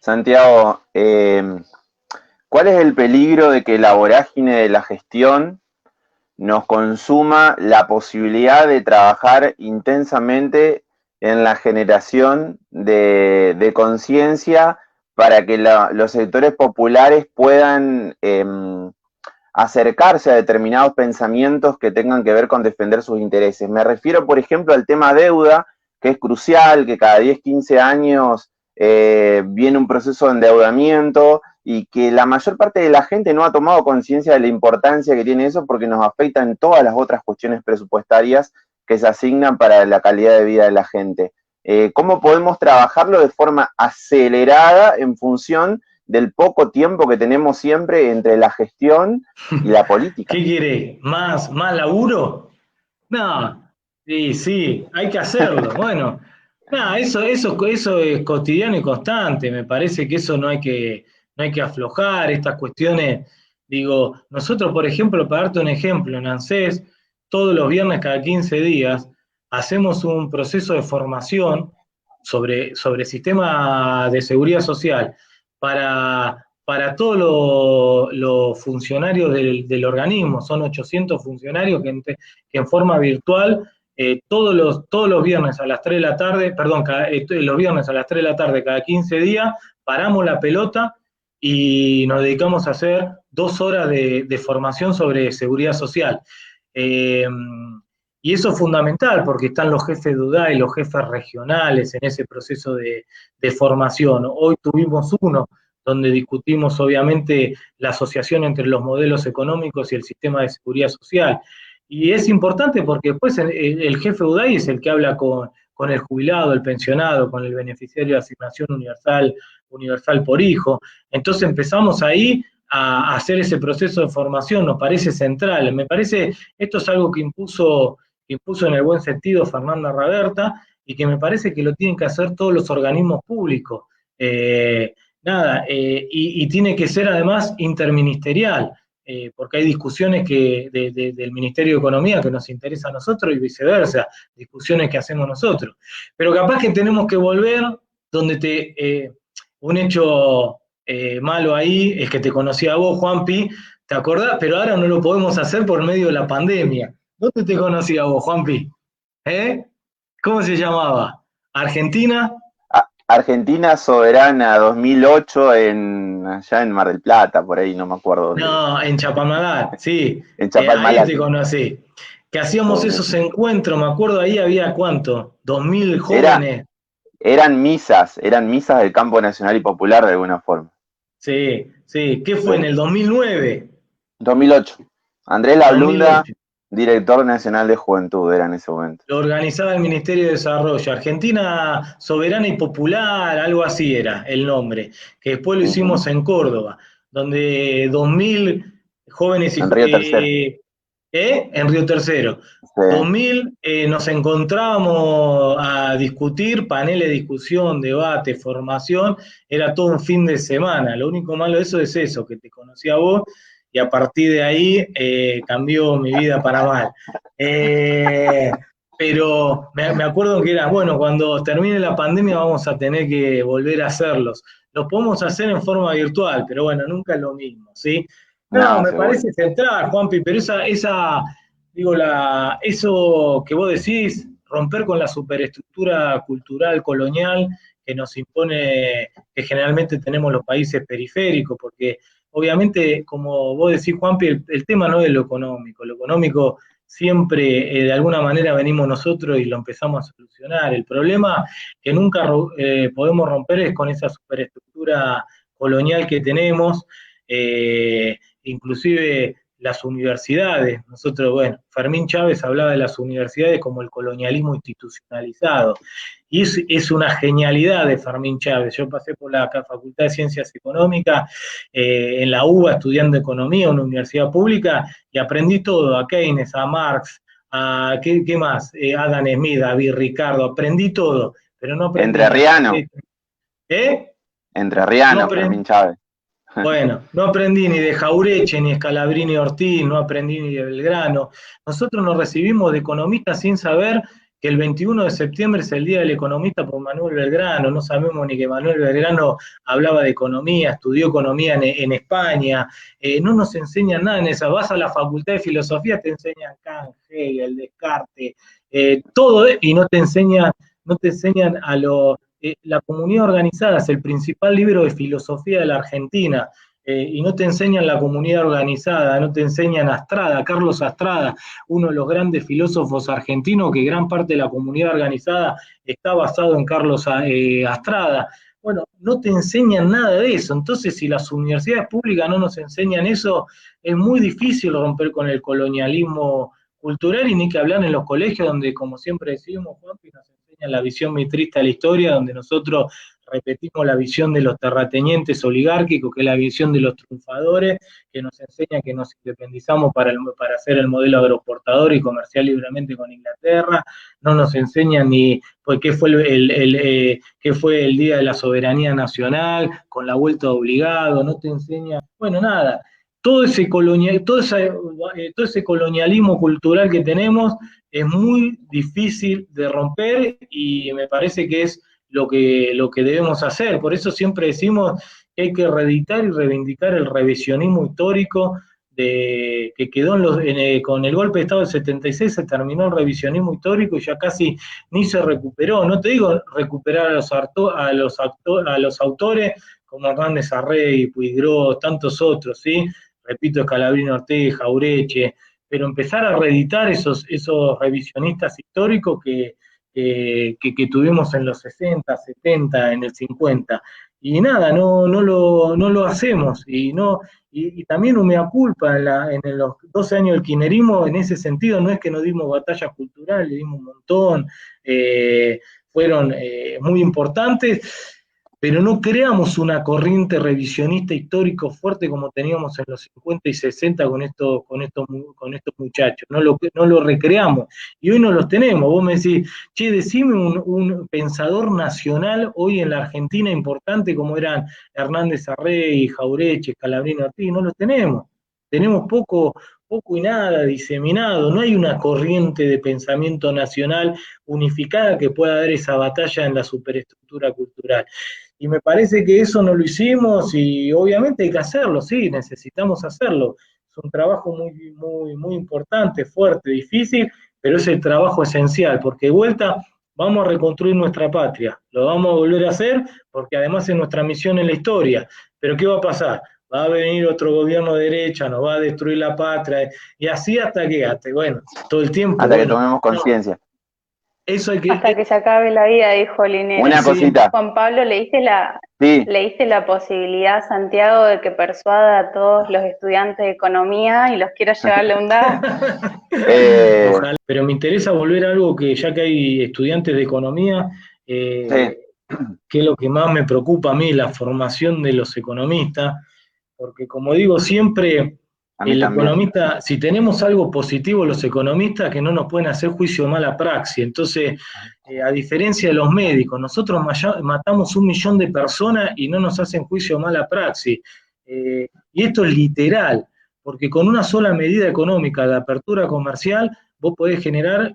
Santiago, ¿cuál es el peligro de que la vorágine de la gestión nos consuma la posibilidad de trabajar intensamente en la generación de conciencia para que los sectores populares puedan acercarse a determinados pensamientos que tengan que ver con defender sus intereses? Me refiero, por ejemplo, al tema deuda, que es crucial, que cada 10, 15 años viene un proceso de endeudamiento y que la mayor parte de la gente no ha tomado conciencia de la importancia que tiene eso porque nos afecta en todas las otras cuestiones presupuestarias que se asignan para la calidad de vida de la gente. ¿Cómo podemos trabajarlo de forma acelerada en función del poco tiempo que tenemos siempre entre la gestión y la política? ¿Qué quiere? ¿Más laburo? No, sí, hay que hacerlo. Bueno, nada, eso es cotidiano y constante. Me parece que eso no hay que aflojar, estas cuestiones. Digo, nosotros, por ejemplo, para darte un ejemplo, en ANSES, todos los viernes cada 15 días, hacemos un proceso de formación sobre sistema de seguridad social para todos los funcionarios del organismo. Son 800 funcionarios que en forma virtual, todos los viernes a las 3 de la tarde, perdón, los viernes a las 3 de la tarde cada 15 días, paramos la pelota y nos dedicamos a hacer 2 horas de formación sobre seguridad social. Eh, y eso es fundamental porque están los jefes de UDAI, los jefes regionales en ese proceso de formación. Hoy tuvimos uno donde discutimos obviamente la asociación entre los modelos económicos y el sistema de seguridad social. Y es importante porque después el jefe UDAI es el que habla con el jubilado, el pensionado, con el beneficiario de asignación universal por hijo. Entonces empezamos ahí a hacer ese proceso de formación, nos parece central. Me parece, esto es algo que impuso en el buen sentido Fernanda Raberta y que me parece que lo tienen que hacer todos los organismos públicos. Y tiene que ser además interministerial, porque hay discusiones del Ministerio de Economía que nos interesa a nosotros y viceversa, discusiones que hacemos nosotros. Pero capaz que tenemos que volver donde un hecho malo ahí es que te conocí a vos, Juanpi, ¿te acordás? Pero ahora no lo podemos hacer por medio de la pandemia. ¿Dónde te conocí a vos, Juanpi? ¿Eh? ¿Cómo se llamaba? ¿Argentina? Argentina Soberana 2008 allá en Mar del Plata, por ahí no me acuerdo dónde, No, en Chapalmalal, sí. en Ahí te Chapalmalal. conocí. Que hacíamos Bueno, esos encuentros, me acuerdo, ahí había ¿cuánto? 2000 era, jóvenes. eran misas del campo nacional y popular de alguna forma. Sí, sí. ¿Qué fue en Sí. el 2009? 2008. Andrés Lablunda, 2008. director nacional de Juventud, era en ese momento. Lo organizaba el Ministerio de Desarrollo. Argentina Soberana y Popular, algo así era el nombre. Que después lo Uh -huh. hicimos en Córdoba, donde 2000 jóvenes En Río Tercero. en Río Tercero. Sí. 2000 nos encontrábamos a discutir, paneles de discusión, debate, formación, era todo un fin de semana. Lo único malo de eso es eso, que te conocí a vos y a partir de ahí cambió mi vida para mal. Eh, pero me acuerdo que era, bueno, cuando termine la pandemia vamos a tener que volver a hacerlos. Los podemos hacer en forma virtual, pero bueno, nunca es lo mismo, ¿sí? No, No, me seguro. parece central, Juanpi, pero digo, eso que vos decís, romper con la superestructura cultural colonial que nos impone, que generalmente tenemos los países periféricos, porque obviamente, como vos decís, Juanpi, el tema no es lo económico siempre de alguna manera venimos nosotros y lo empezamos a solucionar. El problema que nunca podemos romper es con esa superestructura colonial que tenemos, inclusive las universidades. Nosotros, bueno, Fermín Chávez hablaba de las universidades como el colonialismo institucionalizado. Y es una genialidad de Fermín Chávez. Yo pasé por la Facultad de Ciencias Económicas, en la UBA estudiando economía, una universidad pública, y aprendí todo, a Keynes, a Marx, ¿qué más? Adam Smith, David Ricardo, aprendí todo, pero no aprendí ni a Entrerriano. Jauretche. ¿Eh? No Entrerriano, aprendí, Fermín Chávez. bueno, no aprendí ni de Jauretche, ni Scalabrini Ortiz, no aprendí ni de Belgrano. Nosotros nos recibimos de economistas sin saber que el 21 de septiembre es el Día del Economista por Manuel Belgrano, no sabemos ni que Manuel Belgrano hablaba de economía, estudió economía en España, no nos enseñan nada en esa, vas a la Facultad de Filosofía, te enseñan Kant, Hegel, Descartes, todo, y no te enseñan a lo... La Comunidad Organizada es el principal libro de filosofía de la Argentina, y no te enseñan la comunidad organizada, no te enseñan a Astrada, Carlos Astrada, uno de los grandes filósofos argentinos, que gran parte de la comunidad organizada está basado en Carlos Astrada. Bueno, no te enseñan nada de eso. Entonces, si las universidades públicas no nos enseñan eso, es muy difícil romper con el colonialismo cultural, y ni que hablar en los colegios, donde, como siempre decimos, Juanpi, nos enseñan la visión mitrista de la historia, donde nosotros repetimos la visión de los terratenientes oligárquicos, que es la visión de los triunfadores, que nos enseña que nos independizamos para hacer el modelo agroexportador y comerciar libremente con Inglaterra. No nos enseñan ni pues, qué fue qué fue el Día de la Soberanía Nacional, con la vuelta de obligado, no te enseña, bueno, nada. Todo ese colonialismo cultural que tenemos es muy difícil de romper, y me parece que es lo que debemos hacer. Por eso siempre decimos que hay que reeditar y reivindicar el revisionismo histórico que quedó con el golpe de Estado del 76, se terminó el revisionismo histórico y ya casi ni se recuperó. No te digo recuperar a los autores como Hernández Arrey, Puigdró, tantos otros, ¿sí? Repito, Scalabrini Ortega, Jaureche, pero empezar a reeditar esos revisionistas históricos que tuvimos en los 60, 70, en el 50. Y nada, no lo hacemos. Y también un mea culpa en los 12 años del kirchnerismo, en ese sentido, no es que nos dimos batallas culturales, le dimos un montón, fueron muy importantes, pero no creamos una corriente revisionista histórico fuerte como teníamos en los 50 y 60 con estos muchachos, no lo recreamos, y hoy no los tenemos. Vos me decís, che, decime un pensador nacional hoy en la Argentina importante como eran Hernández Arrey, Jaureche, Scalabrini Ortiz, no los tenemos poco y nada diseminado, no hay una corriente de pensamiento nacional unificada que pueda dar esa batalla en la superestructura cultural. Y me parece que eso no lo hicimos, y obviamente hay que hacerlo, sí, necesitamos hacerlo. Es un trabajo muy importante, fuerte, difícil, pero es el trabajo esencial, porque de vuelta vamos a reconstruir nuestra patria, lo vamos a volver a hacer, porque además es nuestra misión en la historia. Pero ¿qué va a pasar? Va a venir otro gobierno de derecha, nos va a destruir la patria, y así hasta bueno, todo el tiempo. Hasta que tomemos conciencia. Eso hay hasta que se acabe la vida, dijo Linera. Una cosita. Juan Pablo, ¿le diste la posibilidad a Santiago de que persuada a todos los estudiantes de economía y los quiera llevar a la UNDAD? Ojalá, pero me interesa volver a algo que, ya que hay estudiantes de economía, sí, que es lo que más me preocupa a mí, la formación de los economistas, porque como digo siempre, el economista, si tenemos algo positivo los economistas, que no nos pueden hacer juicio de mala praxis. Entonces, a diferencia de los médicos, nosotros matamos 1 millón de personas y no nos hacen juicio de mala praxis. Y esto es literal, porque con una sola medida económica de apertura comercial, vos podés generar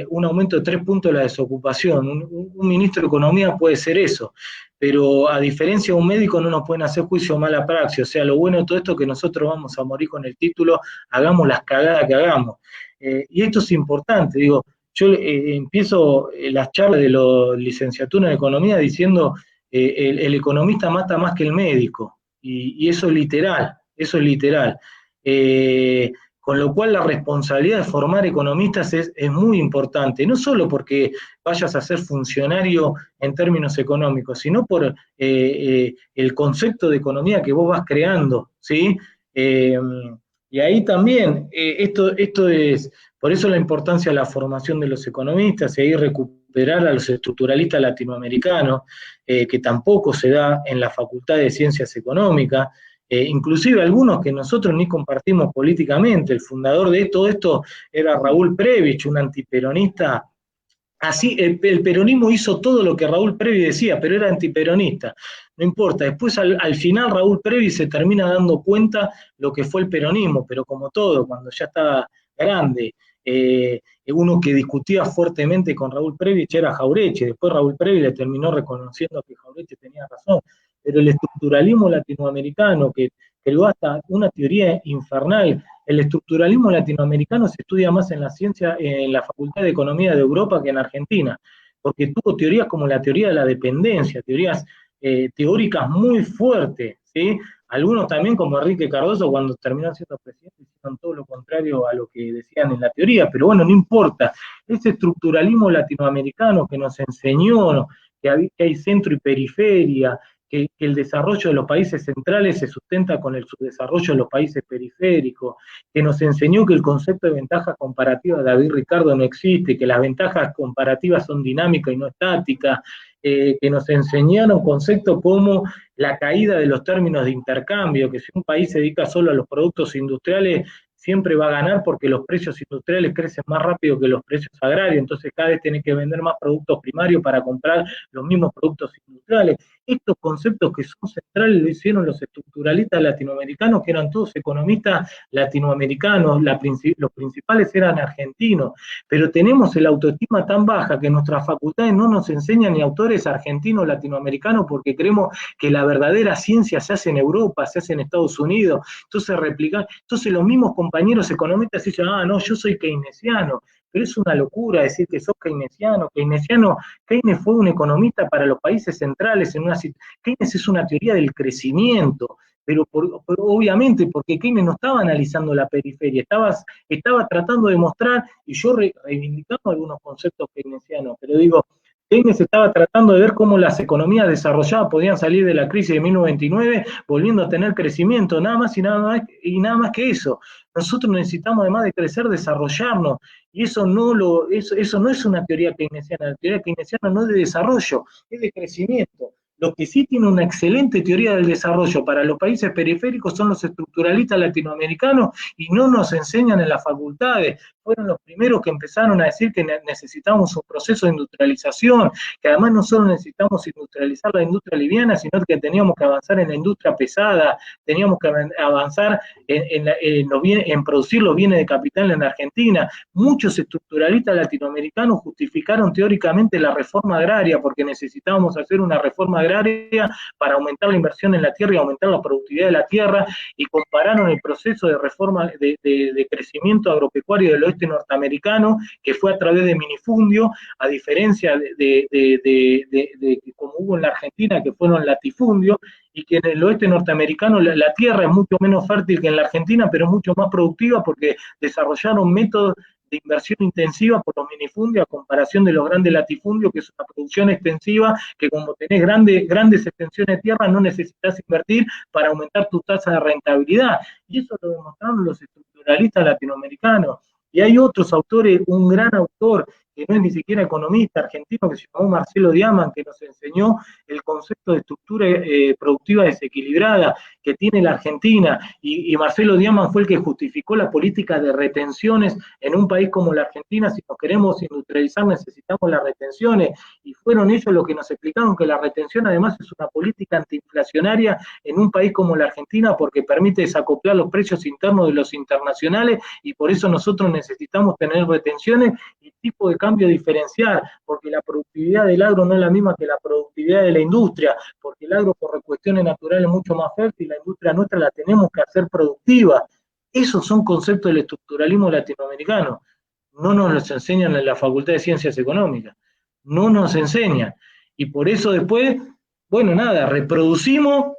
un aumento de 3 puntos de la desocupación. Un ministro de Economía puede ser eso, pero a diferencia de un médico no nos pueden hacer juicio de mala praxis. O sea, lo bueno de todo esto es que nosotros vamos a morir con el título, hagamos las cagadas que hagamos. Y esto es importante, digo, yo empiezo las charlas de la licenciatura en Economía diciendo el economista mata más que el médico, y eso es literal, con lo cual la responsabilidad de formar economistas es muy importante, no solo porque vayas a ser funcionario en términos económicos, sino por el concepto de economía que vos vas creando, ¿sí? Y ahí también, esto es, por eso la importancia de la formación de los economistas, y ahí recuperar a los estructuralistas latinoamericanos, que tampoco se da en la Facultad de Ciencias Económicas, inclusive algunos que nosotros ni compartimos políticamente. El fundador de todo esto era Raúl Prebisch, un antiperonista. Así, el peronismo hizo todo lo que Raúl Prebisch decía, pero era antiperonista. No importa, después al final Raúl Prebisch se termina dando cuenta lo que fue el peronismo, pero como todo, cuando ya estaba grande uno que discutía fuertemente con Raúl Prebisch era Jauretche, después Raúl Prebisch le terminó reconociendo que Jauretche tenía razón, pero el estructuralismo latinoamericano, que creó hasta una teoría infernal, el estructuralismo latinoamericano se estudia más en la ciencia, en la Facultad de Economía de Europa que en Argentina, porque tuvo teorías como la teoría de la dependencia, teorías teóricas muy fuertes, ¿sí? Algunos también, como Enrique Cardoso, cuando terminó siendo presidente, hicieron todo lo contrario a lo que decían en la teoría, pero bueno, no importa. Ese estructuralismo latinoamericano que nos enseñó que hay centro y periferia, que el desarrollo de los países centrales se sustenta con el subdesarrollo de los países periféricos, que nos enseñó que el concepto de ventaja comparativa de David Ricardo no existe, que las ventajas comparativas son dinámicas y no estáticas, que nos enseñaron conceptos como la caída de los términos de intercambio, que si un país se dedica solo a los productos industriales, siempre va a ganar porque los precios industriales crecen más rápido que los precios agrarios, entonces cada vez tiene que vender más productos primarios para comprar los mismos productos industriales. Estos conceptos que son centrales lo hicieron los estructuralistas latinoamericanos, que eran todos economistas latinoamericanos, los principales eran argentinos, pero tenemos el autoestima tan baja que nuestras facultades no nos enseñan ni autores argentinos latinoamericanos porque creemos que la verdadera ciencia se hace en Europa, se hace en Estados Unidos, entonces los mismos compañeros economistas dicen, no, yo soy keynesiano, pero es una locura decir que sos keynesiano. Keynes fue un economista para los países centrales, Keynes es una teoría del crecimiento, pero obviamente porque Keynes no estaba analizando la periferia, estaba tratando de mostrar, y yo reivindicando algunos conceptos keynesianos, pero digo, Keynes estaba tratando de ver cómo las economías desarrolladas podían salir de la crisis de 1929 volviendo a tener crecimiento, nada más y nada más que eso. Nosotros necesitamos, además de crecer, desarrollarnos, y eso no es una teoría keynesiana. La teoría keynesiana no es de desarrollo, es de crecimiento. Lo que sí tiene una excelente teoría del desarrollo para los países periféricos son los estructuralistas latinoamericanos, y no nos enseñan en las facultades. Fueron los primeros que empezaron a decir que necesitamos un proceso de industrialización, que además no solo necesitamos industrializar la industria liviana, sino que teníamos que avanzar en la industria pesada, teníamos que avanzar en producir los bienes de capital en Argentina. Muchos estructuralistas latinoamericanos justificaron teóricamente la reforma agraria, porque necesitábamos hacer una reforma agraria para aumentar la inversión en la tierra y aumentar la productividad de la tierra, y compararon el proceso de reforma de crecimiento agropecuario del oeste norteamericano, que fue a través de minifundio, a diferencia de como hubo en la Argentina, que fueron latifundios, y que en el oeste norteamericano la tierra es mucho menos fértil que en la Argentina, pero mucho más productiva porque desarrollaron métodos de inversión intensiva por los minifundios a comparación de los grandes latifundios, que es una producción extensiva, que como tenés grandes extensiones de tierra no necesitas invertir para aumentar tu tasa de rentabilidad. Y eso lo demostraron los estructuralistas latinoamericanos. Y hay otros autores, un gran autor que no es ni siquiera economista argentino, que se llamó Marcelo Diamant, que nos enseñó el concepto de estructura productiva desequilibrada que tiene la Argentina, y Marcelo Diamant fue el que justificó la política de retenciones en un país como la Argentina. Si nos queremos industrializar necesitamos las retenciones, y fueron ellos los que nos explicaron que la retención además es una política antiinflacionaria en un país como la Argentina, porque permite desacoplar los precios internos de los internacionales, y por eso nosotros necesitamos tener retenciones y tipo de cambio diferencial, porque la productividad del agro no es la misma que la productividad de la industria, porque el agro por cuestiones naturales es mucho más fértil, la industria nuestra la tenemos que hacer productiva. Esos son conceptos del estructuralismo latinoamericano. No nos los enseñan en la Facultad de Ciencias Económicas, no nos enseñan. Y por eso después, bueno, nada, reproducimos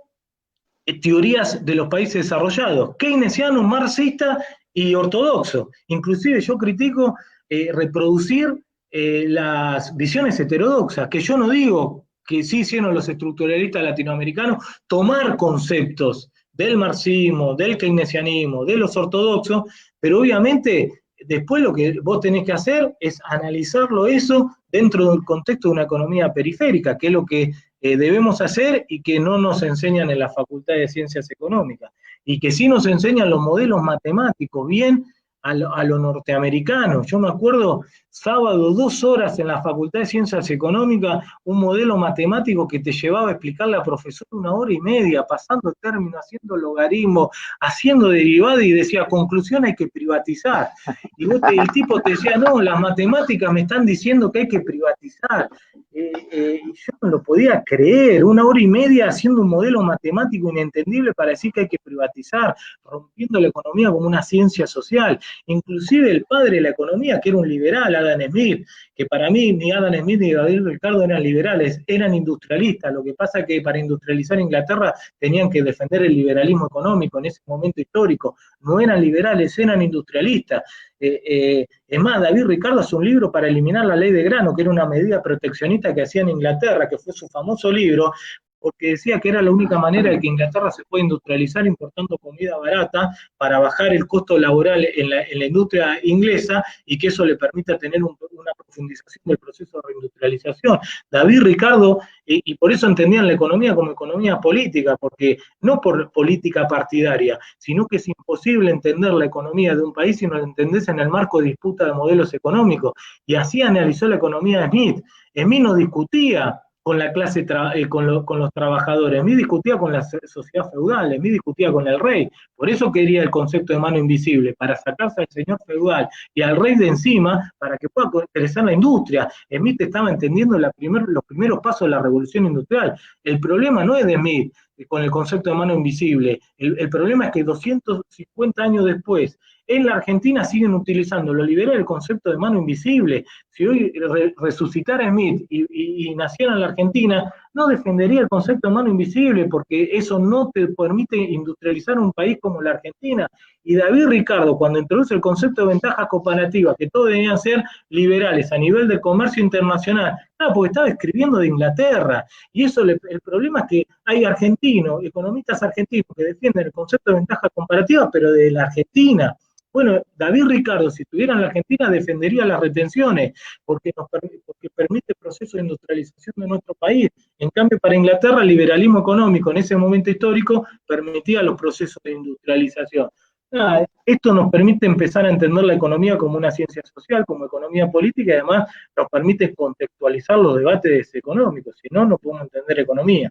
teorías de los países desarrollados, keynesianos, marxistas y ortodoxos. Inclusive yo critico reproducir las visiones heterodoxas, que yo no digo que sí hicieron los estructuralistas latinoamericanos, tomar conceptos del marxismo, del keynesianismo, de los ortodoxos, pero obviamente después lo que vos tenés que hacer es analizarlo eso dentro del contexto de una economía periférica, que es lo que debemos hacer y que no nos enseñan en la Facultad de Ciencias Económicas, y que sí nos enseñan los modelos matemáticos bien a lo norteamericano. Yo me acuerdo, sábado, 2 horas en la Facultad de Ciencias Económicas, un modelo matemático que te llevaba a explicarle a profesor 1 hora y media, pasando términos, haciendo logaritmos, haciendo derivadas, y decía, conclusión, hay que privatizar. Y el tipo te decía, no, las matemáticas me están diciendo que hay que privatizar. Y yo no lo podía creer, 1 hora y media haciendo un modelo matemático inentendible para decir que hay que privatizar, rompiendo la economía como una ciencia social. Inclusive el padre de la economía, que era un liberal, Adam Smith, que para mí ni Adam Smith ni David Ricardo eran liberales, eran industrialistas. Lo que pasa es que para industrializar Inglaterra tenían que defender el liberalismo económico en ese momento histórico. No eran liberales, eran industrialistas. Es más, David Ricardo hace un libro para eliminar la ley de grano, que era una medida proteccionista que hacía en Inglaterra, que fue su famoso libro, porque decía que era la única manera de que Inglaterra se pueda industrializar importando comida barata para bajar el costo laboral en la industria inglesa, y que eso le permita tener una profundización del proceso de reindustrialización. David Ricardo, y por eso entendían la economía como economía política, porque no por política partidaria, sino que es imposible entender la economía de un país si no la entendés en el marco de disputa de modelos económicos. Y así analizó la economía de Smith. Smith no discutía con la clase, con los trabajadores, Smith discutía con la sociedad feudal, Smith discutía con el rey. Por eso quería el concepto de mano invisible, para sacarse al señor feudal y al rey de encima, para que pueda crecer la industria. Smith estaba entendiendo los primeros pasos de la revolución industrial. El problema no es de Smith con el concepto de mano invisible, el problema es que 250 años después, en la Argentina siguen utilizando los liberales el concepto de mano invisible. Si hoy resucitara Smith y naciera en la Argentina, no defendería el concepto de mano invisible, porque eso no te permite industrializar un país como la Argentina. Y David Ricardo, cuando introduce el concepto de ventajas comparativas, que todos debían ser liberales a nivel de comercio internacional, claro, porque estaba escribiendo de Inglaterra. Y eso, el problema es que hay argentinos, economistas argentinos, que defienden el concepto de ventajas comparativas, pero de la Argentina. Bueno, David Ricardo, si estuviera en la Argentina, defendería las retenciones, porque permite el proceso de industrialización de nuestro país. En cambio, para Inglaterra, el liberalismo económico en ese momento histórico permitía los procesos de industrialización. Esto nos permite empezar a entender la economía como una ciencia social, como economía política, y además nos permite contextualizar los debates económicos. Si no, no podemos entender economía.